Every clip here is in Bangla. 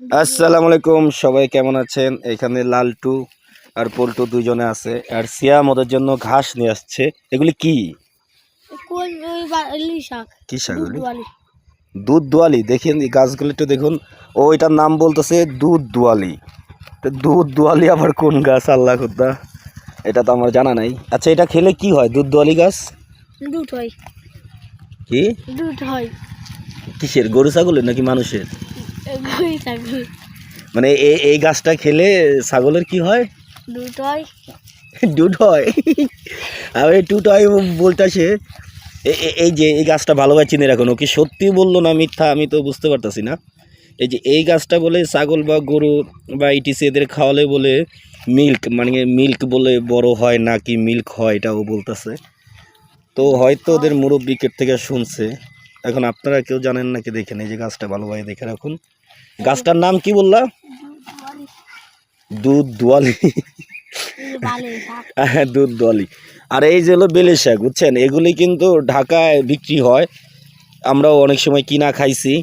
আসসালামু আলাইকুম, সবাই কেমন আছেন? এখানে লালটু আর পল্টু দুইজনে আছে, আর সিয়াম ওদের জন্য ঘাস নিয়ে আসছে। এগুলি কি কি শাক এগুলি? দুধ দোয়ালি। দেখেন এই গাছগুলো একটু দেখুন। ও এটার নাম বলতেছে দুধ দোয়ালি। তো দুধ দোয়ালি আবার কোন গাছ আল্লাহ খুদা, এটা তো আমার জানা নাই। আচ্ছা, এটা খেলে কি হয়? দুধ দোয়ালি গাছ দুধ হয়। কি দুধ হয়? কিসের, গরু ছাগলের নাকি মানুষের? ছাগল। মানে এই গাছটা খেলে ছাগলের কি হয়? দুধ হয়। দুধ হয়। আমি টুট হয় বলতেছে। এই যে এই গাছটা ভালোভাবে চিনে রাখুন। ও কি সত্যি বললো না মিথ্যা আমি তো বুঝতে পারতাছি না। এই যে এই গাছটা বলে ছাগল বা গরু বা ইটিসি এদের খাওয়ালে বলে মিল্ক, মানে মিল্ক বলে বড় হয় নাকি মিল্ক হয়, এটা ও বলতেছে। তো হয়তো ওদের মুরব্বিকের থেকে শুনছে। এখন আপনারা কেউ জানেন নাকি দেখেন। এই যে গাছটা ভালোভাবে দেখে রাখুন। গাছটার নাম কি বললা? দুধ দোয়ালি। হ্যাঁ, দুধ দোয়ালি। আর এই যে হলো বেলে শাক, বুঝছেন? এগুলি কিন্তু ঢাকায় বিক্রি হয়, আমরাও অনেক সময় কিনা খাইছি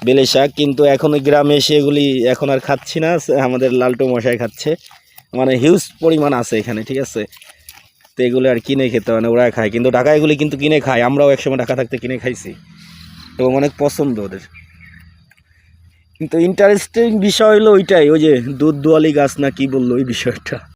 বেলে শাক, কিন্তু এখন গ্রামে এসে এগুলি এখন আর খাচ্ছি না। আমাদের লালটু মশাই খাচ্ছে, মানে হিউজ পরিমাণ আছে এখানে, ঠিক আছে? তো এগুলো আর কিনে খেতে হয় না, ওরা খায়। কিন্তু ঢাকা এগুলি কিন্তু কিনে খায়, আমরাও একসময় ঢাকা থাকতে কিনে খাইছি এবং অনেক পছন্দ ওদের। কিন্তু ইন্টারেস্টিং বিষয় হলো ওইটাই, ওই যে দুধ দোয়ালি গাছ না কি বললো ওই বিষয়টা।